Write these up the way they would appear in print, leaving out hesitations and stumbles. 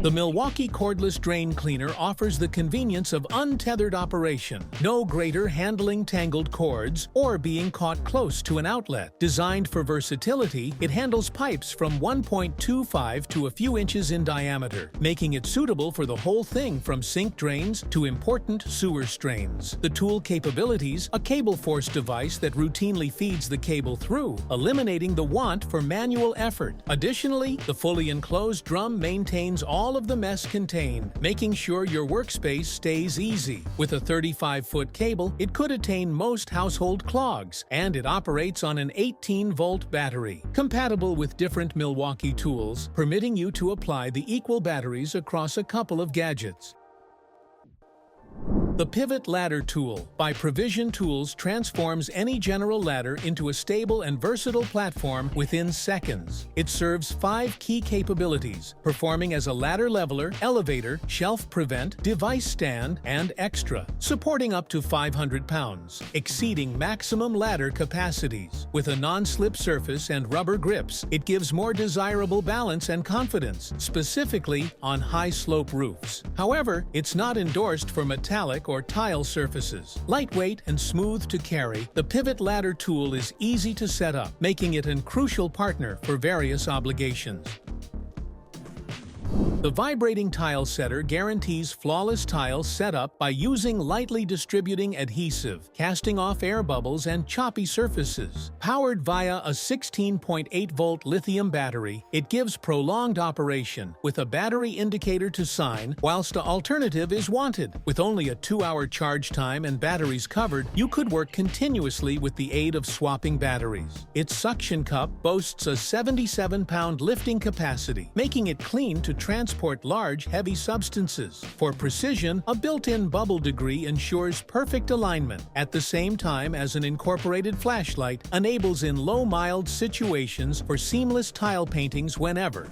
The Milwaukee Cordless Drain Cleaner offers the convenience of untethered operation, no greater handling tangled cords or being caught close to an outlet. Designed for versatility, it handles pipes from 1.25 to a few inches in diameter, making it suitable for the whole thing from sink drains to important sewer strains. The tool capabilities: a cable force device that routinely feeds the cable through, eliminating the want for manual effort. Additionally, the fully enclosed drum maintains all of the mess contained, making sure your workspace stays easy. With a 35-foot cable, it could attain most household clogs, and it operates on an 18-volt battery, compatible with different Milwaukee tools, permitting you to apply the equal batteries across a couple of gadgets. The Pivot Ladder Tool by Provision Tools transforms any general ladder into a stable and versatile platform within seconds. It serves 5 key capabilities, performing as a ladder leveler, elevator, shelf prevent, device stand, and extra, supporting up to 500 pounds, exceeding maximum ladder capacities. With a non-slip surface and rubber grips, it gives more desirable balance and confidence, specifically on high-slope roofs. However, it's not endorsed for metallic or tile surfaces. Lightweight and smooth to carry, the Pivot Ladder Tool is easy to set up, making it a crucial partner for various obligations. The Vibrating Tile Setter guarantees flawless tile setup by using lightly distributing adhesive, casting off air bubbles and choppy surfaces. Powered via a 16.8-volt lithium battery, it gives prolonged operation with a battery indicator to sign whilst an alternative is wanted. With only a 2-hour charge time and batteries covered, you could work continuously with the aid of swapping batteries. Its suction cup boasts a 77-pound lifting capacity, making it clean to transport large, heavy substances. For precision, a built-in bubble degree ensures perfect alignment, at the same time as an incorporated flashlight enables in low mild situations for seamless tile paintings whenever.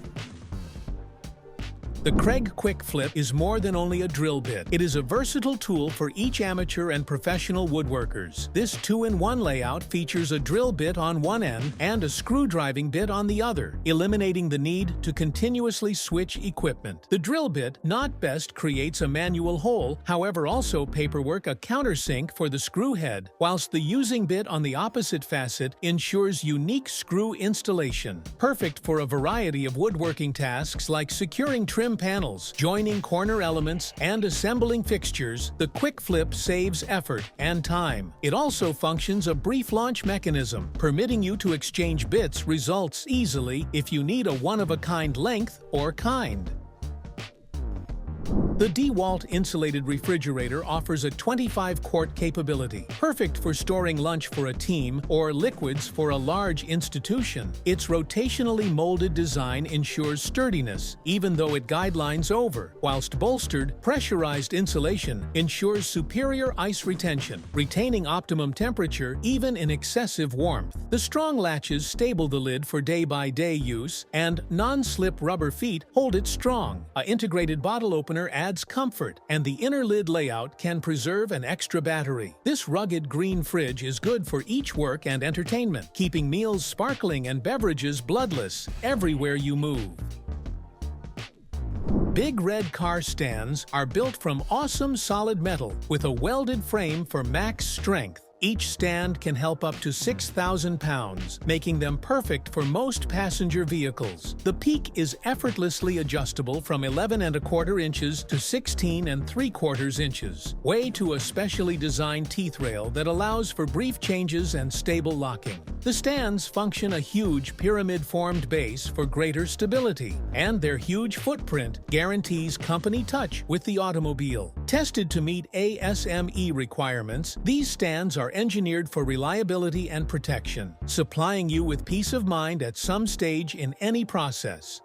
The Kreg Quick Flip is more than only a drill bit. It is a versatile tool for each amateur and professional woodworkers. This 2-in-1 layout features a drill bit on one end and a screw driving bit on the other, eliminating the need to continuously switch equipment. The drill bit not best creates a manual hole, however also paperwork a countersink for the screw head, whilst the using bit on the opposite facet ensures unique screw installation. Perfect for a variety of woodworking tasks like securing trim panels, joining corner elements, and assembling fixtures, the Quick Flip saves effort and time. It also functions a brief launch mechanism, permitting you to exchange bits results easily if you need a one-of-a-kind length or kind. The DeWalt Insulated Refrigerator offers a 25-quart capability, perfect for storing lunch for a team or liquids for a large institution. Its rotationally molded design ensures sturdiness, even though it guidelines over, whilst bolstered, pressurized insulation ensures superior ice retention, retaining optimum temperature even in excessive warmth. The strong latches stable the lid for day-by-day use, and non-slip rubber feet hold it strong. An integrated bottle opener adds comfort, and the inner lid layout can preserve an extra battery. This rugged green fridge is good for each work and entertainment, keeping meals sparkling and beverages bloodless everywhere you move. Big Red car stands are built from awesome solid metal with a welded frame for max strength. Each stand can help up to 6,000 pounds, making them perfect for most passenger vehicles. The peak is effortlessly adjustable from 11¼ inches to 16¾ inches, way to a specially designed teeth rail that allows for brief changes and stable locking. The stands function a huge pyramid-formed base for greater stability, and their huge footprint guarantees company touch with the automobile. Tested to meet ASME requirements, these stands are engineered for reliability and protection, supplying you with peace of mind at some stage in any process.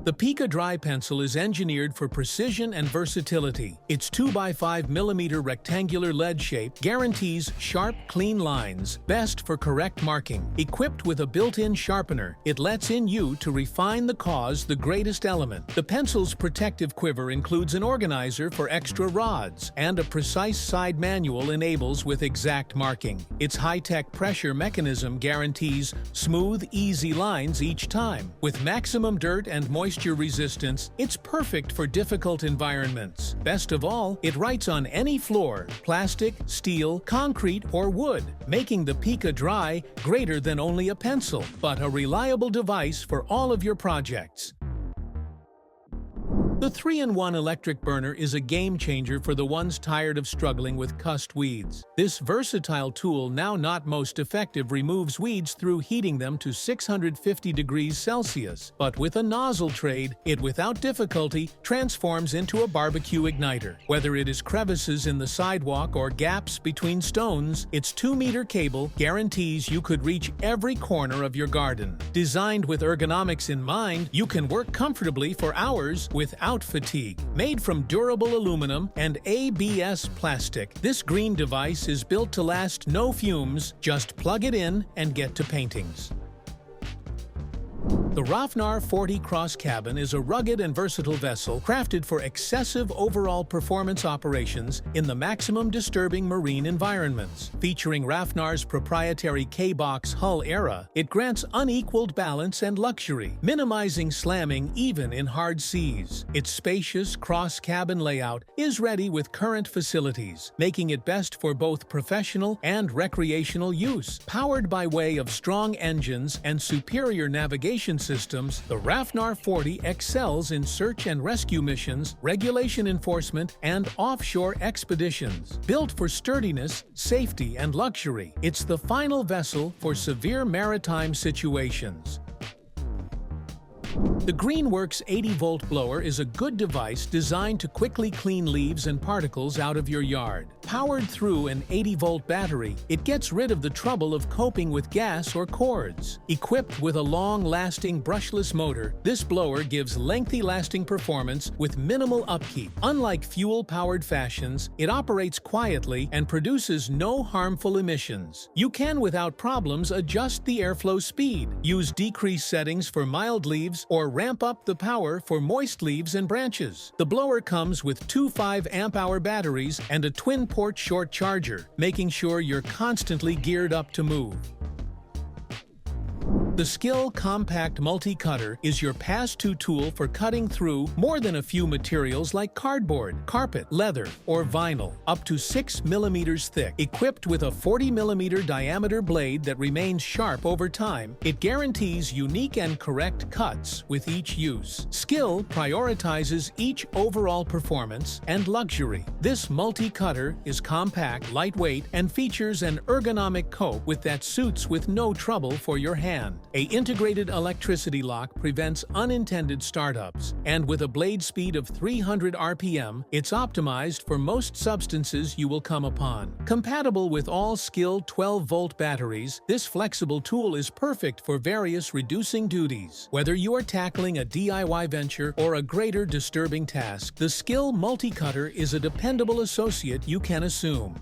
The Pika Dry Pencil is engineered for precision and versatility. Its 2x5mm rectangular lead shape guarantees sharp, clean lines, best for correct marking. Equipped with a built-in sharpener, it lets in you to refine the cause the greatest element. The pencil's protective quiver includes an organizer for extra rods, and a precise side manual enables with exact marking. Its high-tech pressure mechanism guarantees smooth, easy lines each time, with maximum dirt and moisture moisture resistance, it's perfect for difficult environments. Best of all, it writes on any floor, plastic, steel, concrete, or wood, making the Pika Dry greater than only a pencil, but a reliable device for all of your projects. The 3-in-1 electric burner is a game-changer for the ones tired of struggling with cussed weeds. This versatile tool, now not most effective, removes weeds through heating them to 650 degrees Celsius. But with a nozzle trade, it without difficulty transforms into a barbecue igniter. Whether it is crevices in the sidewalk or gaps between stones, its 2-meter cable guarantees you could reach every corner of your garden. Designed with ergonomics in mind, you can work comfortably for hours without fatigue. Made from durable aluminum and ABS plastic, this green device is built to last no fumes. Just plug it in and get to paintings. The Rafnar 40 Cross Cabin is a rugged and versatile vessel crafted for excessive overall performance operations in the maximum disturbing marine environments. Featuring Rafnar's proprietary K-Box hull era, it grants unequaled balance and luxury, minimizing slamming even in hard seas. Its spacious cross-cabin layout is ready with current facilities, making it best for both professional and recreational use. Powered by way of strong engines and superior navigation systems, the Rafnar 40 excels in search and rescue missions, regulation enforcement, and offshore expeditions. Built for sturdiness, safety, and luxury, it's the final vessel for severe maritime situations. The Greenworks 80-volt blower is a good device designed to quickly clean leaves and particles out of your yard. Powered through an 80-volt battery, it gets rid of the trouble of coping with gas or cords. Equipped with a long-lasting brushless motor, this blower gives lengthy-lasting performance with minimal upkeep. Unlike fuel-powered fashions, it operates quietly and produces no harmful emissions. You can without problems adjust the airflow speed, use decrease settings for mild leaves, or ramp up the power for moist leaves and branches. The blower comes with two 5-amp-hour batteries and a twin-port short charger, making sure you're constantly geared up to move. The Skil Compact Multi-Cutter is your pass-to tool for cutting through more than a few materials like cardboard, carpet, leather, or vinyl, up to 6 millimeters thick. Equipped with a 40 millimeter diameter blade that remains sharp over time, it guarantees unique and correct cuts with each use. Skil prioritizes each overall performance and luxury. This multi-cutter is compact, lightweight, and features an ergonomic cope that suits with no trouble for your hand. An integrated electricity lock prevents unintended startups, and with a blade speed of 300 RPM, it's optimized for most substances you will come upon. Compatible with all Skil 12-volt batteries, this flexible tool is perfect for various reducing duties. Whether you are tackling a DIY venture or a greater disturbing task, the Skil Multi-Cutter is a dependable associate you can assume.